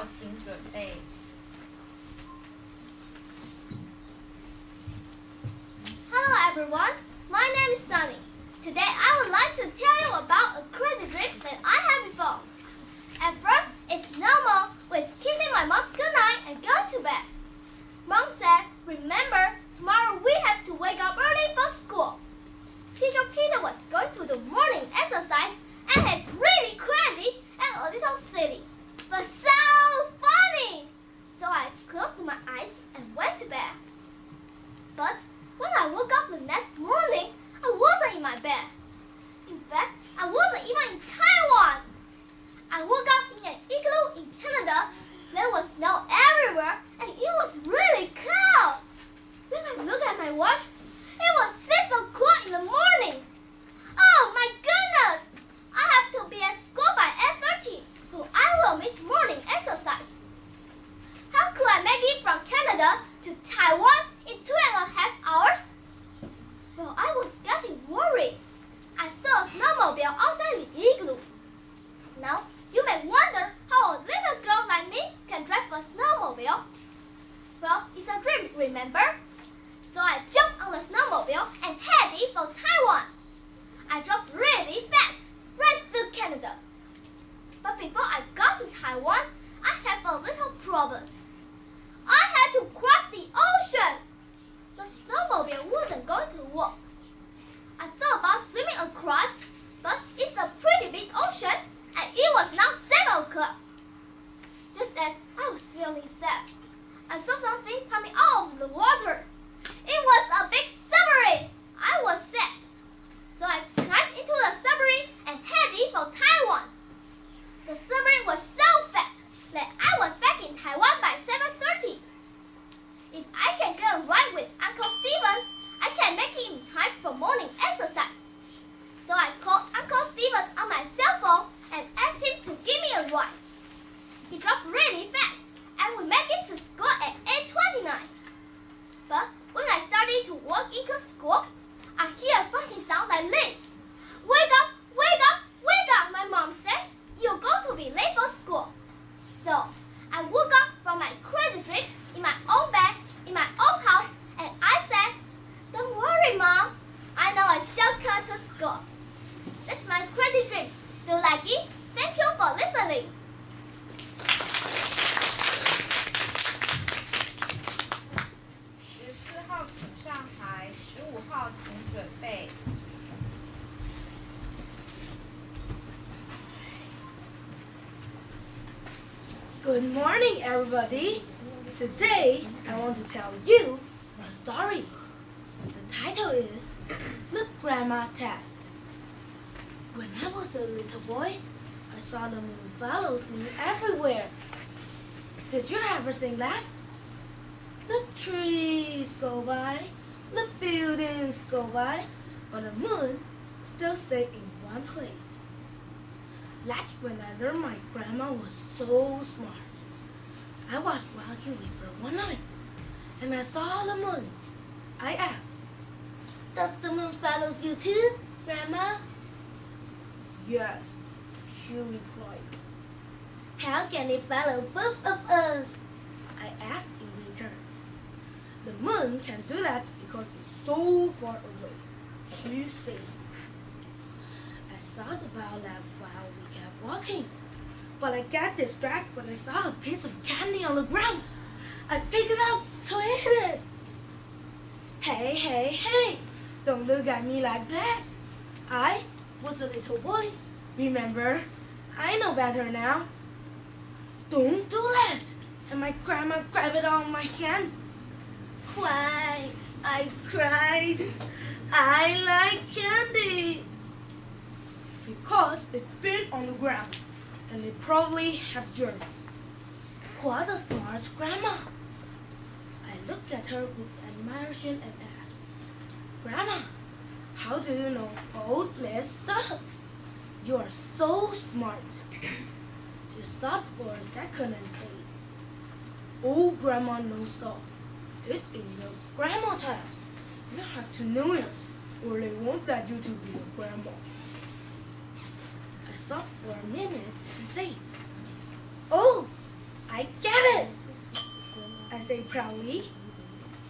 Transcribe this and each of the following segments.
请准备。Hello everyone, my name is Sunny. Today I would like to tell you about a crazy dream that I had before. At first, it's normal with kissing my mom goodnight and going to bed. Mom said, remember, tomorrow we have to wake up early for school. Teacher Peter was going to the morning exercise and he's really crazy and a little silly, but so funny! So I closed my eyes and went to bed. But when I woke up the next morning, I wasn't in my bed. In fact, I wasn't even in Taiwan. I woke up in an igloo in Canada. There was snow everywhere and it was really cold. When I looked at my watch, it was 6 o'clock in the morning. Oh my goodness! I have to be at school by 8:30, so I will miss morning exercise. How could I make it from Canada to Taiwan in 2.5 hours? Well, I was getting worried. I saw a snowmobile outside the igloo. Now, you may wonder how a little girl like me can drive a snowmobile. Well, it's a dream, remember? So I jumped on the snowmobile and headed for Taiwan. I drove really fast, right through Canada. But before I got to Taiwan, I had a little problem. I had to cross the ocean. The snowmobile wasn't going to work. I thought about swimming across, but it's a pretty big ocean, and it was now 7 o'clock. Just as I was feeling sad, I saw something coming out of the water. It was a big submarine. I was sad. So I climbed into the submarine and headed for Taiwan. The submarine was so fast that I was back in Taiwan by 7:30. If I can get a ride with Uncle Steven, I can make it in time for morning exercise. So I called Uncle Steven on my cell phone and asked him to give me a ride. He drove really fast and we made it to school at 8:29. But when I started to walk into school, I hear a funny sound like this. Wake up, wake up, wake up, my mom said. You're going to be late for school. So I woke up from my crazy dream in my own bed, in my own house, and I said, don't worry, Mom. I know a shortcut to school. That's my crazy dream. Do you like it? Thank you for listening. 14号请上台，15号请准备。Good morning, everybody. Today, I want to tell you a story. The title is The Grandma Test. When I was a little boy, I saw the moon follows me everywhere. Did you ever sing that? The trees go by, the buildings go by, but the moon still stays in one place. That's when I learned my grandma was so smart. I was walking with her one night, and I saw the moon. I asked, does the moon follow you too, Grandma? Yes, she replied. How can it follow both of us? I asked in return. The moon can do that because it's so far away, she said. I thought about that while we kept walking, but I got distracted when I saw a piece of candy on the ground. I picked it up to eat it. Hey, hey, hey, don't look at me like that. I was a little boy. Remember, I know better now. Don't do that. And my grandma grabbed it on my hand. Why? I cried. I like candy. Because it's been on the ground and they probably have germs. What a smart grandma. I looked at her with admiration and asked, Grandma, how do you know all this stuff? You are so smart. She stopped for a second and said, Oh, Grandma knows stuff. It's in the grandma test. You have to know it, or they won't let you to be a grandma. I thought for a minute and said, Oh, I I get it, I say proudly.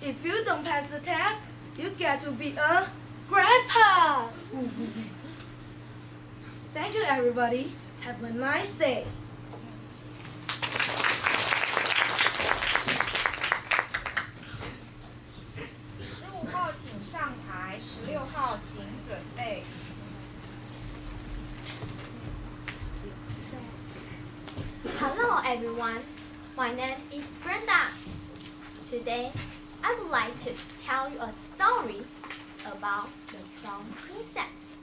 If you don't pass the test, you get to be a grandpa. Thank you, everybody. Have a nice day. 15号请上台，16号请准备。Hello everyone, my name is Brenda. Today, I would like to tell you a story about the prom princess.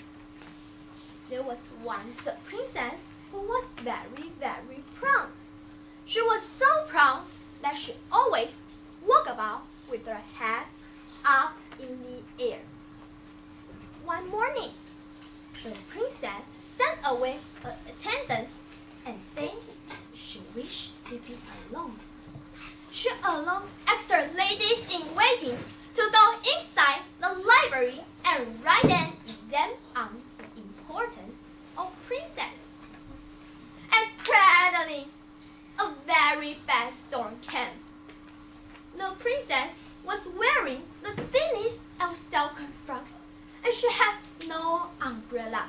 There was once a princess who was very, very proud. She was so proud that she always walked about with her head up in the air. One morning, the princess sent away her attendants and said she wished to be alone. She alone asked her ladies-in-waiting to go inside the library and write an exam on the importance of princess. And presently, a very bad storm came. The princess was wearing the thinnest of silken frocks, and she had no umbrella.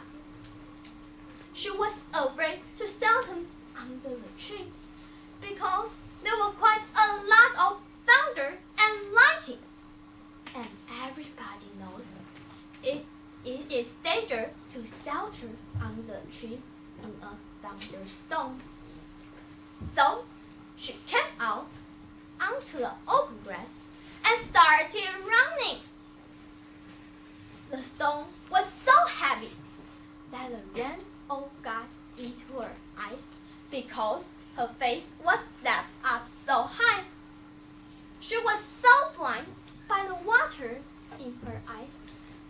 She was afraid to stand under the tree because there were quite a lot of thunder and lightning, and everybody knows it is danger to shelter under a tree in a thunderstorm. So she came out onto the open grass and started running. The storm was so heavy that the rain all got into her eyes because her face was stepped up so high. She was so blind by the water in her eyes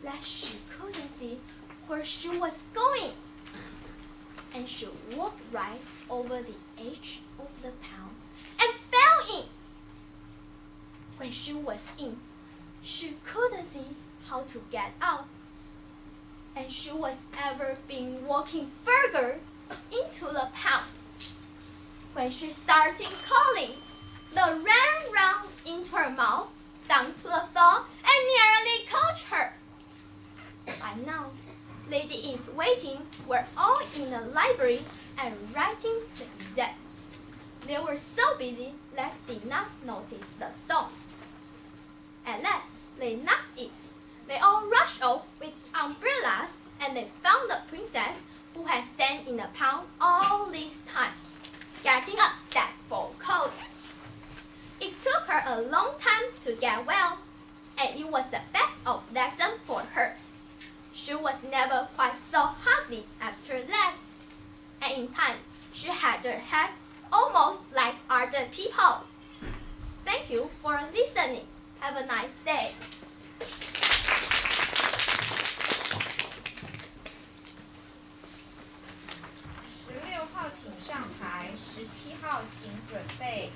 that she couldn't see where she was going. And she walked right over the edge of the pond and fell in. When she was in, she couldn't see how to get out. And she was ever been walking further into the pond. When she started calling, the rain ran into her mouth, down to the floor, and nearly caught her. By now, ladies-in-waiting were all in the library and writing the exam. They were so busy that they did not notice the storm. At last, they noticed it. They all rushed off with umbrellas, and they found the princess who had stayed in the pond all this time, getting a dreadful cold. It took her a long time to get well, and it was a bad lesson for her. She was never quite so hardly after that, and in time she had her head almost like other people. Thank you for listening. Have a nice day. 16号请上台，17号请准备。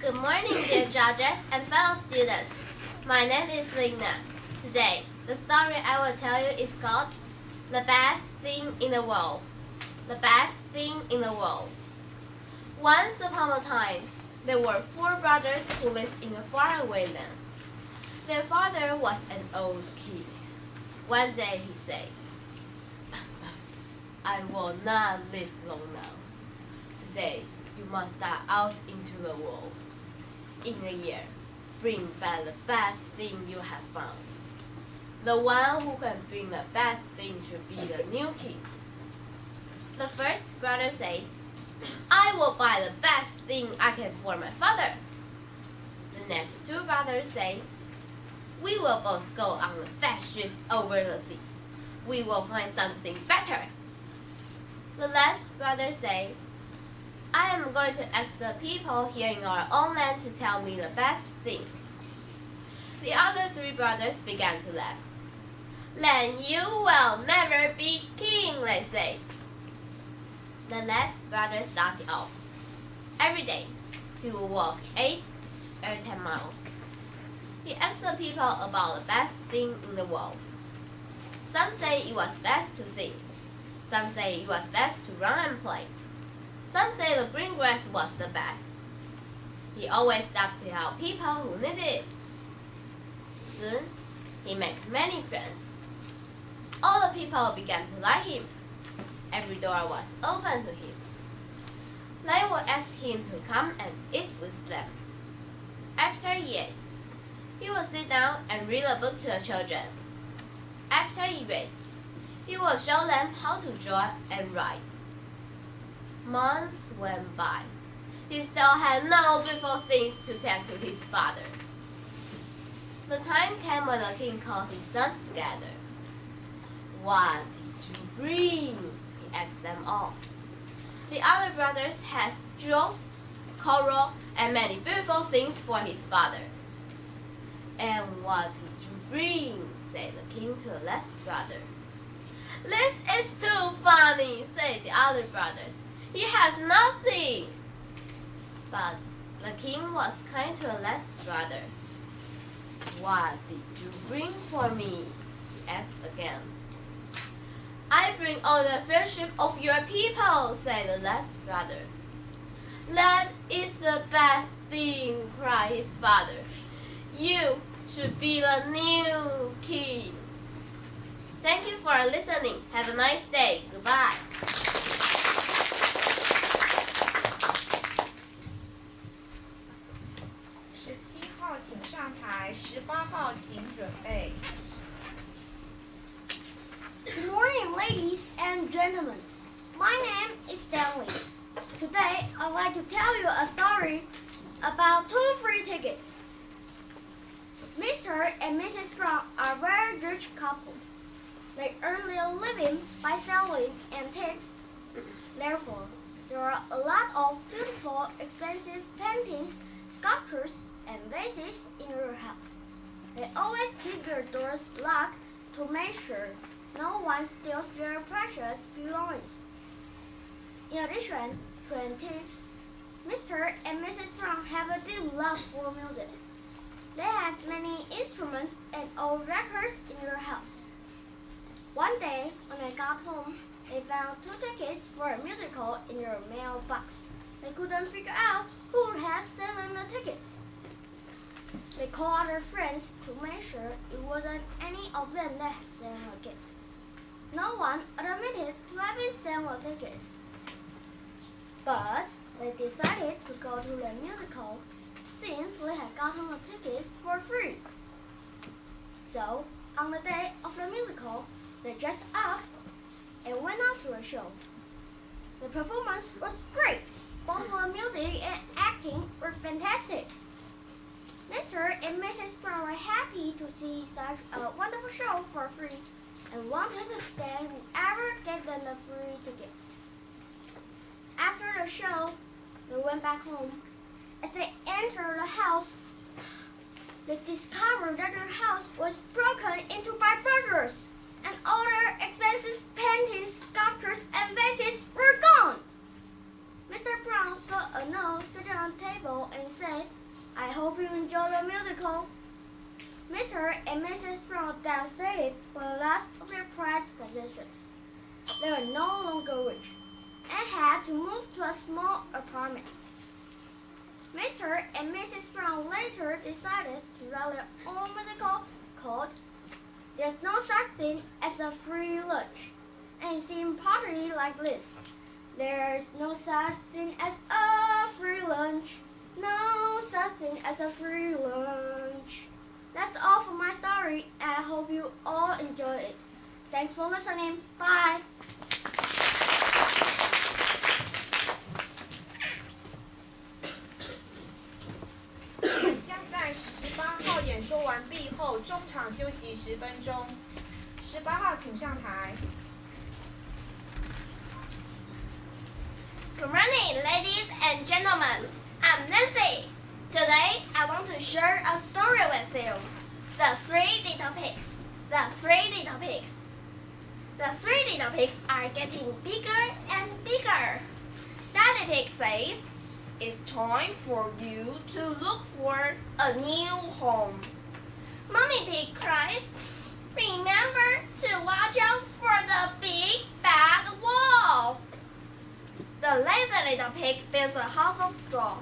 Good morning, dear judges and fellow students. My name is Lina. Today, the story I will tell you is called The Best Thing in the World. The Best Thing in the World. Once upon a time, there were 4 brothers who lived in a faraway land. Their father was an old kid. One day he said, I will not live long now. Today, you must start out into the world. In a year, bring back the best thing you have found. The one who can bring the best thing should be the new king. The first brother said, I will buy the best thing I can for my father. The next 2 brothers say, we will both go on the fast ships over the sea. We will find something better. The last brother say, I am going to ask the people here in our own land to tell me the best thing. The other 3 brothers began to laugh. Then you will never be king, they say. The last brother started off. Every day, he would walk 8 or 10 miles. He asked the people about the best thing in the world. Some say it was best to sing. Some say it was best to run and play. Some say the green grass was the best. He always stopped to help people who needed it. Soon, he made many friends. All the people began to like him. Every door was open to him. They would ask him to come and eat with them. After he ate, he would sit down and read a book to the children. After he read, he would show them how to draw and write. Months went by. He still had no beautiful things to tell to his father. The time came when the king called his sons together. "What did you bring?" he asked them all. The other brothers had jewels, coral, and many beautiful things for his father. "And what did you bring?" said the king to the last brother. "This is too funny," said the other brothers. "He has nothing." But the king was kind to the last brother. "What did you bring for me?" he asked again. "I bring all the friendship of your people," said the last brother. "That is the best thing," cried his father. "You should be the new king." Thank you for listening. Have a nice day. Goodbye. 17号请上台，18号请准备。Good morning, ladies and gentlemen. My name is Stanley. Today, I'd like to tell you a story about two free tickets. Mr. and Mrs. Brown are a very rich couple. They earn their living by selling antiques. Therefore, there are a lot of beautiful, expensive paintings, sculptures, and vases in your house. They always keep their doors locked to make sure no one steals their precious belongings. In addition to antiques, Mr. and Mrs. Brown have a deep love for music. They have many instruments and old records in their house. One day, when they got home, they found two tickets for a musical in their mailbox. They couldn't figure out who would have sent them the tickets. They called their friends to make sure it wasn't any of them that had sent the tickets. No one admitted to having sent the tickets. But they decided to go to the musical since they had gotten the tickets for free. So, on the day of the musical, they dressed up and went out to a show. The performance was great. Both the music and acting were fantastic. Mr. and Mrs. Brown were happy to see such a wonderful show for free and wanted to thank whoever gave them the free tickets. After the show, they went back home. As they entered the house, they discovered that their house was broken into by burglars, and all their expensive paintings, sculptures, and vases were gone. Mr. Brown saw a note sitting on the table and said, "I hope you enjoy the musical." Mr. and Mrs. Brown devastated for the last of their prized possessions. They were no longer rich and had to move to a small apartment. Mr. and Mrs. Brown later decided to write their own musical called "There's No Such Thing as a Free Lunch," and it seemed partly like this. There's no such thing as a free lunch. No such thing as a free lunch. That's all for my story, and I hope you all enjoy it. Thanks for listening. Bye. 将在18号演说完毕后中场休息10分钟。18号请上台。Good morning, ladies and gentlemen. I'm Nancy. Today, I want to share a story with you. The Three Little Pigs. The Three Little Pigs. The three little pigs are getting bigger and bigger. Daddy Pig says, "It's time for you to look for a new home." Mommy Pig cries, Remember to watch out for the big bad wolf. The lazy little pig builds a house of straw,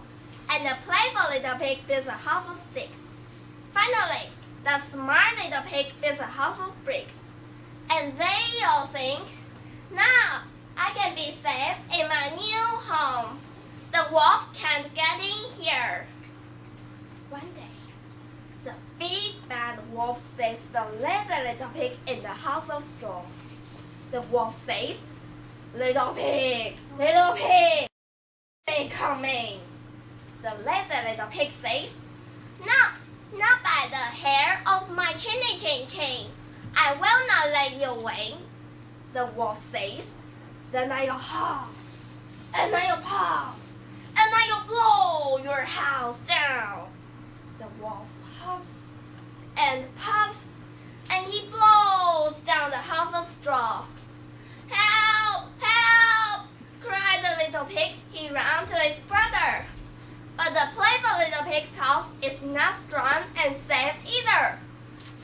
and the playful little pig builds a house of sticks. Finally, the smart little pig builds a house of bricks. And they all think, now I can be safe in my new home. The wolf can't get in here. One day, the big bad wolf sees the lazy little pig in the house of straw. The wolf says, little pig, they coming. The lazy little pig says, no, not by the hair of my chinny chin chin. I will not let you win. The wolf says, then I'll huff, and I'll puff, and I'll blow your house down. The wolf huffs and puffs, and he blows down the house of straw. Help! Help! Cried the little pig. He ran to his brother. But the playful little pig's house is not strong and safe either.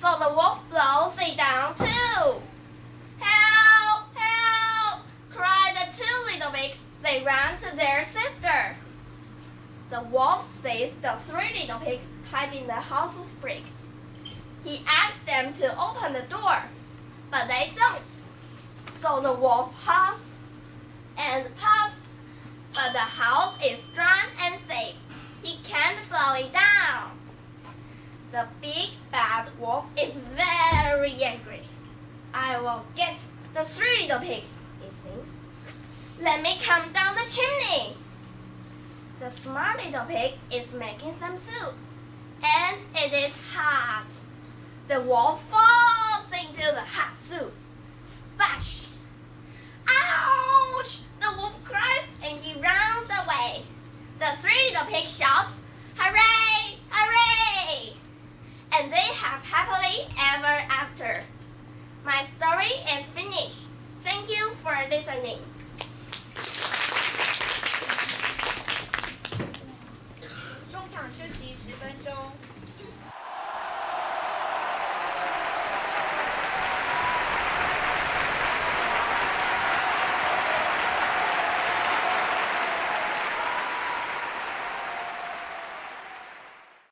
So the wolf blows it down too. Help! Help! Cried the two little pigs. They ran to their sister. The wolf sees the three little pigs hide in the house of bricks. He asks them to open the door, but they don't. So the wolf huffs and puffs, but the house is strong and safe. He can't blow it down. The big bad wolf is very angry. I will get the three little pigs, he thinks. Let me come down the chimney. The smart little pig is making some soup, and it is hot. The wolf falls into the hot soup. Splash!